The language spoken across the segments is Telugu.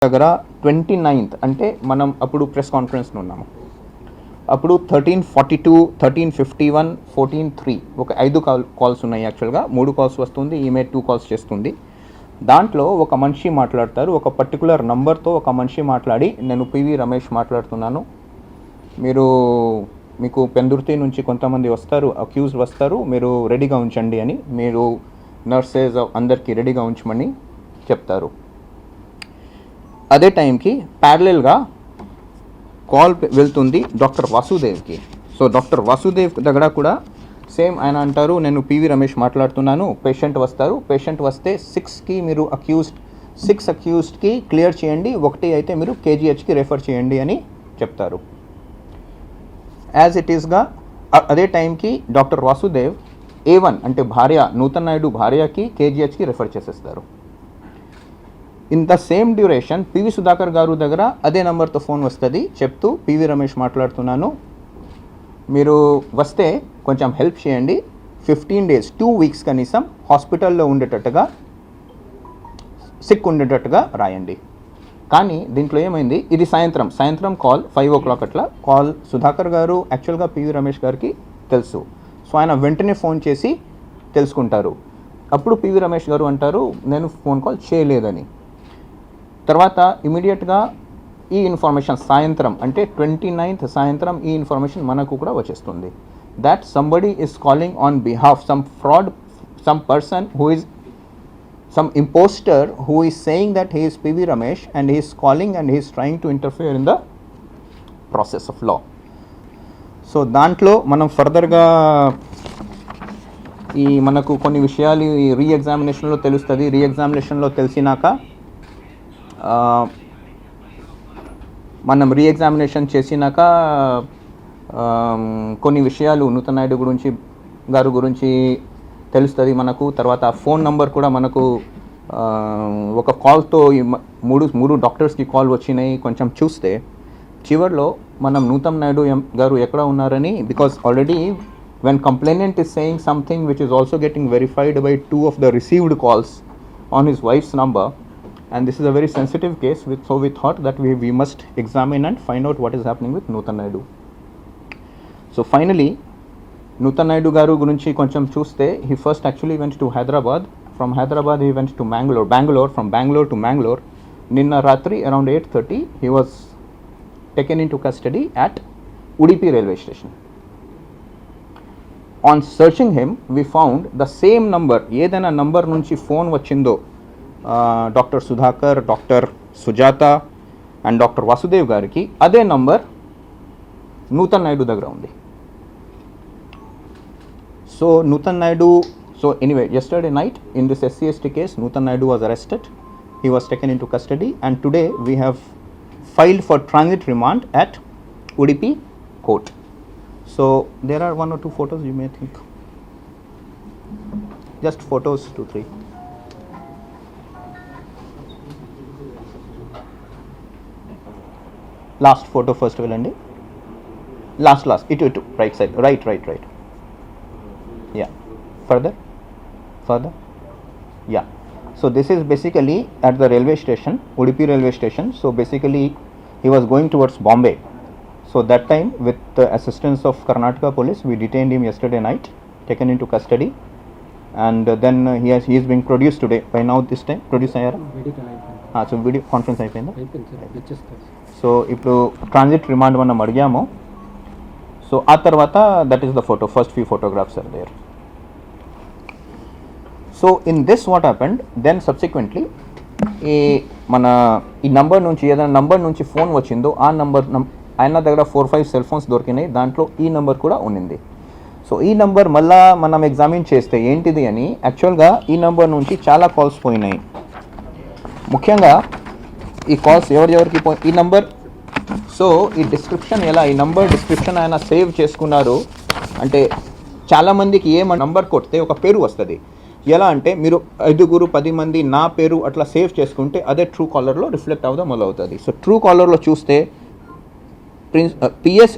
దగ్గర 29th అంటే మనం అప్పుడు ప్రెస్ కాన్ఫరెన్స్లో ఉన్నాము. అప్పుడు 1342, 1351, 14-3 ఒక 5 కాల్స్ ఉన్నాయి. యాక్చువల్గా 3 కాల్స్ వస్తుంది, ఈమె 2 కాల్స్ చేస్తుంది. దాంట్లో ఒక మనిషి మాట్లాడతారు, ఒక పర్టికులర్ నంబర్తో ఒక మనిషి మాట్లాడి, నేను పివి రమేష్ మాట్లాడుతున్నాను, మీకు పెందుర్తి నుంచి కొంతమంది వస్తారు, అక్యూజ్డ్ వస్తారు, మీరు రెడీగా ఉంచండి అని, మీరు నర్సెస్ అందరికీ రెడీగా ఉంచమని చెప్తారు. అదే టైంకి ప్యారలల్గా కాల్ వెళ్తుంది డాక్టర్ వాసుదేవ్కి. సో డాక్టర్ వాసుదేవ్ దగ్గర కూడా సేమ్ ఆయన అంటారు, నేను పివి రమేష్ మాట్లాడుతున్నాను, పేషెంట్ వస్తారు, పేషెంట్ వస్తే 6కి మీరు 6 అక్యూజ్డ్కి క్లియర్ చేయండి, 1 అయితే మీరు కేజీహెచ్కి రెఫర్ చేయండి అని చెప్తారు. యాజ్ ఇట్ ఈస్గా అదే టైంకి డాక్టర్ వాసుదేవ్ A1 అంటే భార్య నూతన్ నాయుడు భార్యకి కేజీహెచ్కి రెఫర్ చేసేస్తారు. In the same duration PV Sudhakar గారు దగ్గర అదే నెంబర్తో ఫోన్ వస్తుంది, చెప్తూ పివి రమేష్ మాట్లాడుతున్నాను, మీరు వస్తే కొంచెం హెల్ప్ చేయండి, 15 days 2 weeks కనీసం హాస్పిటల్లో ఉండేటట్టుగా, సిక్ ఉండేటట్టుగా రాయండి. కానీ దీంట్లో ఏమైంది, ఇది సాయంత్రం కాల్ 5 o'clock అట్లా కాల్ సుధాకర్ గారు యాక్చువల్గా పివి రమేష్ గారికి తెలుసు. సో ఆయన వెంటనే ఫోన్ చేసి తెలుసుకుంటారు. అప్పుడు పివి రమేష్ గారు అంటారు, నేను ఫోన్ కాల్ చేయలేదని. తర్వాత ఇమీడియట్గా ఈ ఇన్ఫర్మేషన్ సాయంత్రం అంటే 29th సాయంత్రం ఈ ఇన్ఫర్మేషన్ మనకు కూడా వచ్చేస్తుంది, that somebody is calling on behalf some person who is some imposter who is saying that he is PV Ramesh and he is calling and he is trying to interfere in the process of law. So దాంట్లో మనం ఫర్దర్గా ఈ మనకు కొన్ని విషయాలు రీఎగ్జామినేషన్లో తెలుస్తుంది. రీఎగ్జామినేషన్లో తెలిసినాక మనం రీఎగ్జామినేషన్ చేసినాక కొన్ని విషయాలు నూతన్ నాయుడు గారు గురించి తెలుస్తుంది మనకు. తర్వాత ఫోన్ నంబర్ కూడా మనకు ఒక కాల్తో మూడు డాక్టర్స్కి కాల్ వచ్చినాయి. కొంచెం చూస్తే చివరిలో మనం నూతన్ నాయుడు గారు ఎక్కడ ఉన్నారని, because already when complainant is saying something which is also getting verified by 2 of the received calls on his wife's number, and this is a very sensitive case, so we thought that we must examine and find out what is happening with Nuthan Naidu. So finally Nuthan Naidu garu gurinchi koncham chuste, he first actually went to Hyderabad. From Hyderabad he went to Bangalore. From Bangalore to Mangalore. Ninna ratri around 8:30 he was taken into custody at Udupi railway station. On searching him we found the same number, ఏదైనా నంబర్ నుంచి ఫోన్ వచ్చిందో doctor Sudhakar, doctor Sujatha and doctor Vasudev గారికి, అదే నంబర్ నూతన్ నాయుడు దగ్గర ఉంది. So Nutan Naidu, so anyway yesterday night in this SC/ST case Nuthan Naidu was arrested, he was taken into custody, and today we have filed for transit remand at Udupi court. So there are 1 or 2 photos you may think, just photos 2-3. Last photo first వెళ్ళండి, లాస్ట్ ఇటు right side, right yeah further yeah. So this is basically at the railway station, Udupi railway station. So basically he was going towards Bombay. So that time with the assistance of Karnataka police we detained him yesterday night, taken into custody, and then he is being produced today. By now this time produce అయ్యారా? సో వీడియో కాన్ఫరెన్స్ అయిపోయిందా? సో ఇప్పుడు ట్రాన్సిట్ రిమాండ్ మనం అడిగాము. సో ఆ తర్వాత that is the photo, first few photographs are there. So in this what happened then subsequently ఈ నంబర్ నుంచి ఏదైనా నంబర్ నుంచి ఫోన్ వచ్చిందో ఆ నంబర్ ఆయన దగ్గర 4-5 సెల్ ఫోన్స్ దొరికినాయి, దాంట్లో ఈ నంబర్ కూడా ఉన్నింది. సో ఈ నంబర్ మళ్ళా మనం ఎగ్జామిన్ చేస్తే ఏంటిది అని, యాక్చువల్గా ఈ నంబర్ నుంచి చాలా కాల్స్ పోయినాయి. ముఖ్యంగా ఈ కాల్స్ ఎవరికి ఈ నంబర్, సో ఈ డిస్క్రిప్షన్ ఎలా, ఈ నంబర్ డిస్క్రిప్షన్ ఆయన సేవ్ చేసుకున్నారు అంటే చాలామందికి నంబర్ కొడితే ఒక పేరు వస్తుంది. ఎలా అంటే మీరు 5-10 మంది నా పేరు అట్లా సేవ్ చేసుకుంటే అదే ట్రూ కాలర్లో రిఫ్లెక్ట్ అవ్వడం మొదలవుతుంది. సో ట్రూ కాలర్లో చూస్తే PS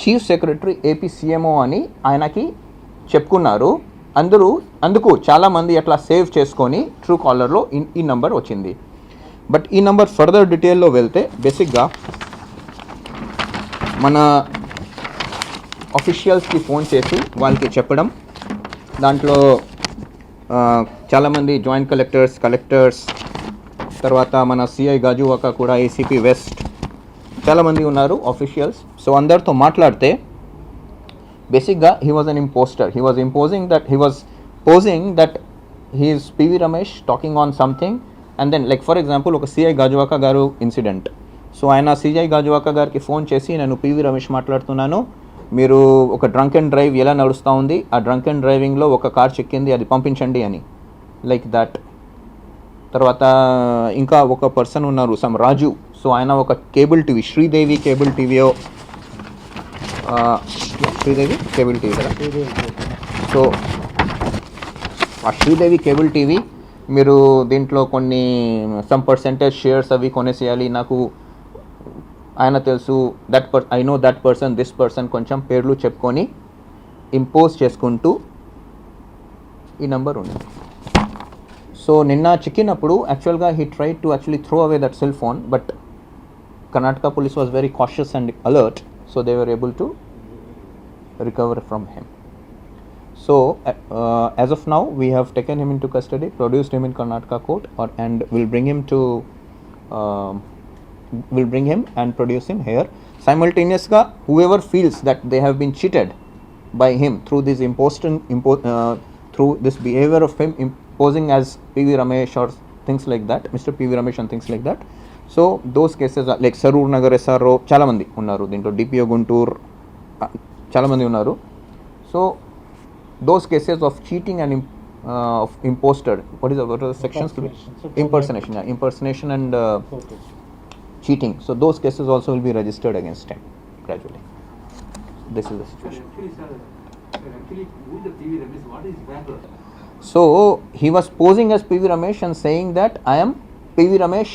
chief secretary AP CMO అని ఆయనకి చెప్పుకున్నారు. అందుకు చాలామంది అట్లా సేవ్ చేసుకొని ట్రూ కాలర్లో ఈ నంబర్ వచ్చింది. బట్ ఈ నంబర్ ఫర్దర్ డీటెయిల్లో వెళ్తే బేసిక్గా మన అఫీషియల్స్కి ఫోన్ చేసి వాళ్ళకి చెప్పడం, దాంట్లో చాలామంది జాయింట్ కలెక్టర్స్, తర్వాత మన సిఐ గాజువాక కూడా, ఏసీపీ వెస్ట్, చాలామంది ఉన్నారు అఫీషియల్స్. సో అందరితో మాట్లాడితే బేసిక్గా he was an impostor. He was posing that he is PV Ramesh talking on something, and then like for example ఒక సిఐ గాజువాక గారు ఇన్సిడెంట్. సో ఆయన సిఐ గాజువాక గారికి ఫోన్ చేసి నేను పివి రమేష్ మాట్లాడుతున్నాను, మీరు ఒక డ్రంక్ అండ్ డ్రైవ్ ఎలా నడుస్తూ ఉంది, ఆ డ్రంక్ అండ్ డ్రైవింగ్లో ఒక కార్ చెక్కింది, అది పంపించండి అని, లైక్ దాట్. తర్వాత ఇంకా ఒక పర్సన్ ఉన్నారు సమ్ రాజు. సో ఆయన ఒక కేబుల్ టీవీ, శ్రీదేవి కేబుల్ టీవీయో, శ్రీదేవి కేబుల్ టీవీ కదా. సో ఆ శ్రీదేవి కేబుల్ టీవీ మీరు దీంట్లో కొన్ని సమ్ పర్సెంటేజ్ షేర్స్ అవి కొనేసేయాలి, నాకు ఆయన తెలుసు, I know that person, this person, కొంచెం పేర్లు చెప్పుకొని ఇంపోజ్ చేసుకుంటూ ఈ నెంబర్ ఉంది. సో నిన్న చిక్కినప్పుడు యాక్చువల్గా he try to actually throw away that cell phone, but Karnataka police was very cautious and alert, so they were able to recover from him. So as of now we have taken him into custody, produced him in Karnataka court, and will bring him and produce him here. Simultaneously, whoever feels that they have been cheated by him through this through this behavior of him imposing as PV Ramesh or things like that, Mr. PV Ramesh and things like that. So those cases are like Sarur Nagar SRO, చాలా మంది ఉన్నారు దీంట్లో, DPO గుంటూరు చాలా మంది ఉన్నారు. So those cases of cheating and of impostor, what are the sections? Impersonation and cheating. So those cases also will be registered against him gradually. This is the situation. Actually, who is the PV Ramesh? What is his background? So he was posing as PV Ramesh and saying that I am PV Ramesh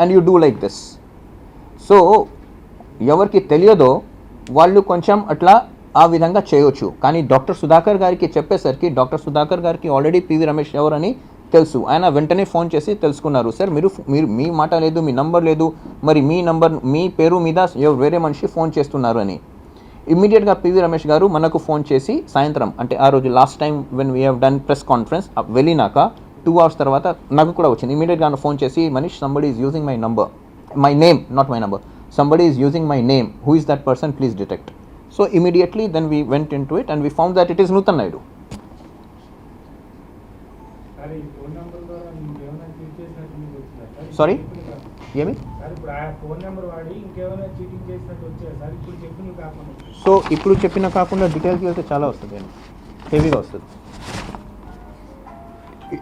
and you do like this. So ఎవరికి తెలియదో వాళ్ళు కొంచెం అట్లా ఆ విధంగా చేయొచ్చు. కానీ డాక్టర్ సుధాకర్ గారికి చెప్పేసరికి డాక్టర్ సుధాకర్ గారికి ఆల్రెడీ పివి రమేష్ ఎవరని తెలుసు. ఆయన వెంటనే ఫోన్ చేసి తెలుసుకున్నారు, సార్ మీరు మీ మాట లేదు, మీ నంబర్ లేదు, మరి మీ పేరు మీద వేరే మనిషి ఫోన్ చేస్తున్నారు అని. ఇమ్మీడియట్గా పివి రమేష్ గారు మనకు ఫోన్ చేసి సాయంత్రం, అంటే ఆ రోజు last time when we have done press conference వెళ్ళినాక 2 hours తర్వాత నాకు కూడా వచ్చింది. ఇమీడియట్గా ఫోన్ చేసి, Manish somebody is using my name, not my number, somebody is using my name, who is that person, please detect. So immediately then we went into it and we found that it is Nutan Naidu. Sorry, ఏమి? సో ఇప్పుడు చెప్పిన కాకుండా డీటెయిల్స్ వెళ్తే చాలా వస్తుంది, హెవీగా వస్తుంది.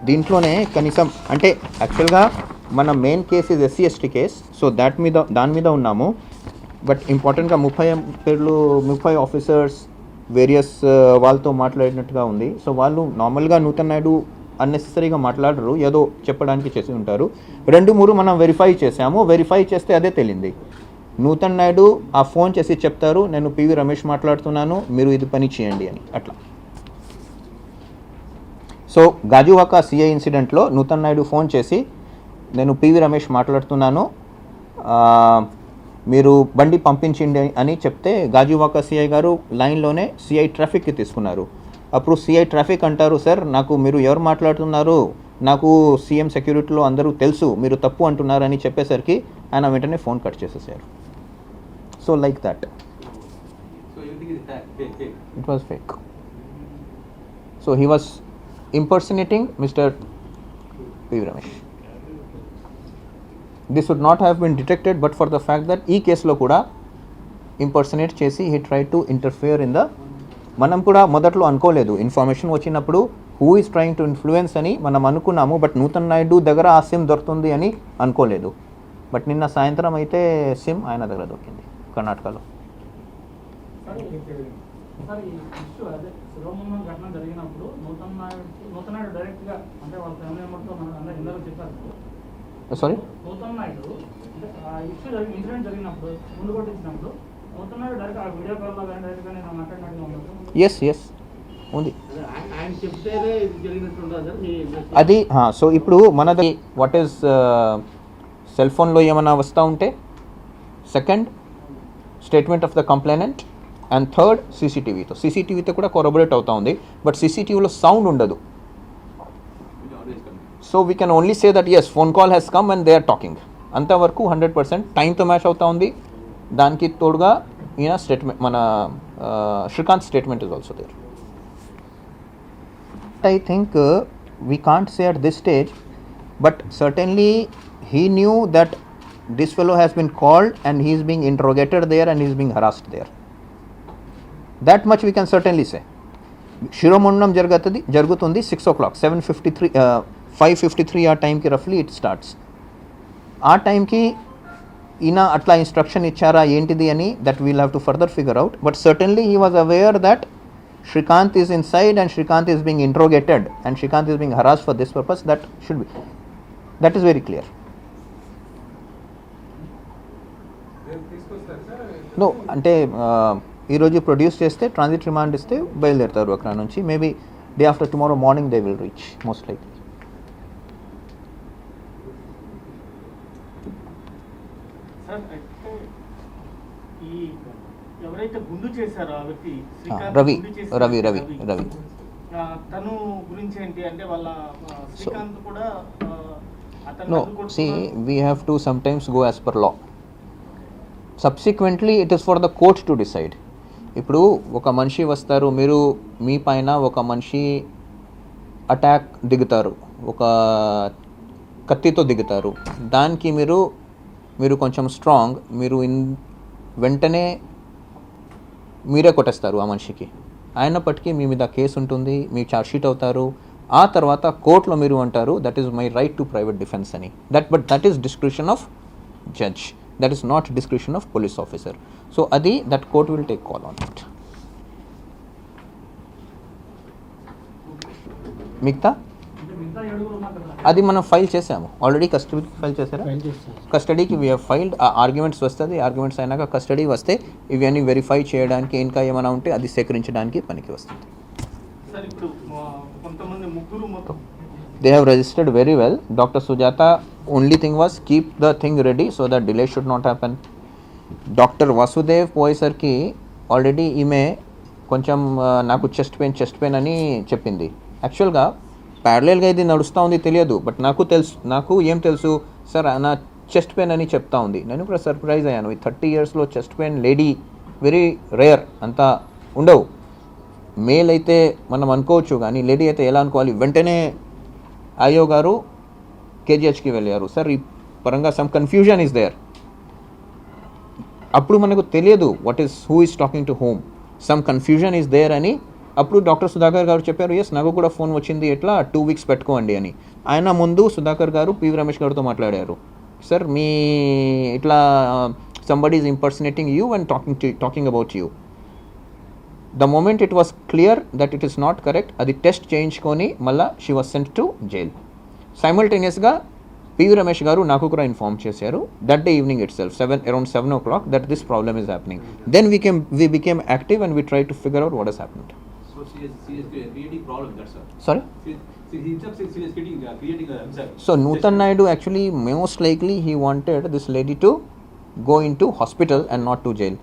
దీంట్లోనే కనీసం అంటే యాక్చువల్గా మన main case is SC/ST case. So దాని మీద ఉన్నాము. బట్ ఇంపార్టెంట్గా 30 ఆఫీసర్స్ వేరియస్ వాళ్ళతో మాట్లాడినట్టుగా ఉంది. సో వాళ్ళు నార్మల్గా నూతన్ నాయుడు అన్నెసెసరీగా మాట్లాడరు, ఏదో చెప్పడానికి చేసి ఉంటారు. 2-3 మనం వెరిఫై చేసాము. వెరిఫై చేస్తే అదే తెలియంది. నూతన్ నాయుడు ఆ ఫోన్ చేసి చెప్తారు, నేను పివి రమేష్ మాట్లాడుతున్నాను, మీరు ఇది పని చేయండి అని, అట్లా. సో గాజువాక సిఐ ఇన్సిడెంట్లో నూతన్ నాయుడు ఫోన్ చేసి, నేను పివి రమేష్ మాట్లాడుతున్నాను, మీరు బండి పంపించండి అని చెప్తే గాజువాక సిఐ గారు లైన్లోనే సిఐ ట్రాఫిక్కి తీసుకున్నారు. అప్పుడు సిఐ ట్రాఫిక్ అంటారు, సార్ నాకు మీరు ఎవరు మాట్లాడుతున్నారు, నాకు సీఎం సెక్యూరిటీలో అందరూ తెలుసు, మీరు తప్పు అంటున్నారు అని చెప్పేసరికి ఆయన వెంటనే ఫోన్ కట్ చేసేసారు. So like that it was fake. So he was impersonating Mr. P.V. Ramesh. This would not have been detected but for the fact that ఈ కేసులో కూడా ఇంపర్సనేట్ చేసి he tried to interfere in the, మనం కూడా మొదట్లో అనుకోలేదు, ఇన్ఫర్మేషన్ వచ్చినప్పుడు who is trying to influence అని మనం అనుకున్నాము. బట్ నూతన్ నాయుడు దగ్గర ఆ సిమ్ దొరుకుతుంది అని అనుకోలేదు. బట్ నిన్న సాయంత్రం అయితే సిమ్ ఆయన దగ్గర దొరికింది కర్ణాటకలో. ఘటన జరిగినప్పుడు నూతన్ నాయుడు డైరెక్ట్ గా, అంటే వాళ్ళ ఫ్యామిలీ మెంబర్తో అందరూ ఇందరూ చెప్పారు. సారీ, నూతన్ నాయుడు ఆ ఇష్యూ ఇన్సిడెంట్ జరిగినప్పుడు ముందు కొట్టించినప్పుడు నూతన్ నాయుడు డైరెక్ట్ ఆ వీడియో కాల్లో కానీ డైరెక్ట్ గా నేను మాట్లాడినట్టుగా ఉన్నాను. ఎస్ ఉంది ఆయన చెప్తేనే ఇది జరిగినట్టు ఉండదు అది. సో ఇప్పుడు మనది వాట్ ఈస్ సెల్ ఫోన్లో ఏమైనా వస్తూ ఉంటే, second statement of the complainant, and third సీసీటీవీతో కూడా కొరబరేట్ అవుతూ ఉంది. బట్ సీసీటీవీలో సౌండ్ ఉండదు. So we can only say that yes phone call has come and they are talking. అంతవరకు 100% టైంతో మ్యాచ్ అవుతూ ఉంది. దానికి తోడుగా ఈయన స్టేట్మెంట్, మన Srikanth statement is also there. I think we can't say at this stage, but certainly he knew that this fellow has been called and he is being interrogated there and he is being harassed there. That much we can certainly say. శిరోముండం జరుగుతుంది 6 o'clock, 7:53, 5:53 ఆ టైంకి రఫ్లీ ఇట్ స్టార్ట్స్. ఆ టైంకి ఈయన అట్లా ఇన్స్ట్రక్షన్ ఇచ్చారా ఏంటిది అని that we'll have to further figure out. But certainly he was aware that Shrikant is inside and Shrikant is being interrogated and Shrikant is being harassed for this purpose. That should be, that is very clear. No, అంటే ఈరోజు ప్రొడ్యూస్ చేస్తే ట్రాన్సిట్ రిమాండ్ ఇస్తే బయలుదేరుతారు అక్కడ నుంచి. Maybe day after tomorrow morning they will reach most likely. Sir అయితే ఈ ఎవరైతే గుండు చేశారో ఆ వ్యక్తి రవి గుండు చేసిన రవి తను గురించి ఏంటి అంటే వాళ్ళ శ్రీకాంత్ కూడా అతను No, see, we have to sometimes go as per law. Subsequently, it is for the court to decide. ఇప్పుడు ఒక మనిషి వస్తారు, మీరు మీ పైన ఒక మనిషి అటాక్ దిగుతారు, ఒక కత్తితో దిగుతారు. దానికి మీరు కొంచెం స్ట్రాంగ్, మీరు వెంటనే మీరే కొట్టేస్తారు ఆ మనిషికి. అయినప్పటికీ మీ మీద కేసు ఉంటుంది, మీ ఛార్జ్షీట్ అవుతారు. ఆ తర్వాత కోర్టులో మీరు అంటారు that is my right to private defence అని. But that is discretion of judge, that is not discretion of police officer. So అది that court will take call on it. మిగతా అది మనం ఫైల్ చేసాము ఆల్రెడీ. కస్టడీకి ఫైల్ చేశారా? కస్టడీకి వీ హ్యావ్ ఫైల్డ్. ఆ ఆర్గ్యుమెంట్స్ వస్తుంది, ఆర్గ్యుమెంట్స్ అయినాక కస్టడీ వస్తే ఇవన్నీ వెరిఫై చేయడానికి, ఇంకా ఏమైనా ఉంటే అది సేకరించడానికి పనికి వస్తుంది. సార్ ఇప్పుడు కొంతమంది ముగ్గురు మొత్తం They have registered very well. Dr. Sujata, only thing was keep the thing ready so that delay should not happen. Dr. Vasudev పోయేసరికి ఆల్రెడీ ఈమె కొంచెం నాకు చెస్ట్ పెయిన్ అని చెప్పింది. యాక్చువల్గా ప్యారలల్గా ఇది నడుస్తూ ఉంది తెలియదు, బట్ నాకు ఏం తెలుసు సార్ నా చెస్ట్ పెయిన్ అని చెప్తా ఉంది. నేను కూడా సర్ప్రైజ్ అయ్యాను. ఈ 30 yearsలో chest pain lady very rare, అంతా ఉండవు. మేల్ అయితే మనం అనుకోవచ్చు, కానీ లేడీ అయితే ఎలా అనుకోవాలి? వెంటనే ఆయో గారు కేజీహెచ్కి వెళ్ళారు. సార్ ఈ పరంగా సమ్ కన్ఫ్యూజన్ ఈస్ దేర్. అప్పుడు మనకు తెలియదు who is talking to home, some confusion is there అని. అప్పుడు డాక్టర్ సుధాకర్ గారు చెప్పారు, ఎస్ నాకు కూడా ఫోన్ వచ్చింది, ఎట్లా 2 weeks పెట్టుకోండి అని. ఆయన ముందు సుధాకర్ గారు పివి రమేష్ గారితో మాట్లాడారు. సార్ మీ ఇట్లా somebody is impersonating you and talking about you. The moment it was clear that it is not correct, అది టెస్ట్ చేయించుకొని మళ్ళీ she was sent to jail. సైమల్టేనియస్గా పివి రమేష్ గారు నాకు కూడా ఇన్ఫార్మ్ చేశారు that day evening itself, around 7 o'clock, that this problem is happening. Then we became active and we tried to figure out what has happened. So she is creating problem, that's all. Sorry? She himself is creating himself. So Nutan Naidu actually most likely he wanted this lady to go into hospital and not to jail.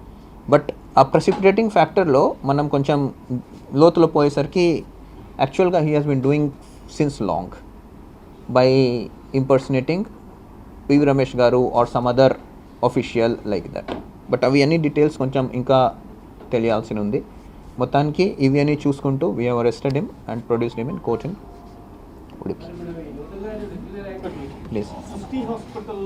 But ఆ ప్రెసిపిటేటింగ్ ఫ్యాక్టర్లో మనం కొంచెం లోతులో పోయేసరికి యాక్చువల్గా he has been doing since long by impersonating PV Ramesh గారు or some other official like that. But అవి అన్ని డీటెయిల్స్ కొంచెం ఇంకా తెలియాల్సి ఉంది. మొత్తానికి ఇవి అన్నీ చూసుకుంటూ we have arrested him and produced him in court in Udupi. Please. City hospital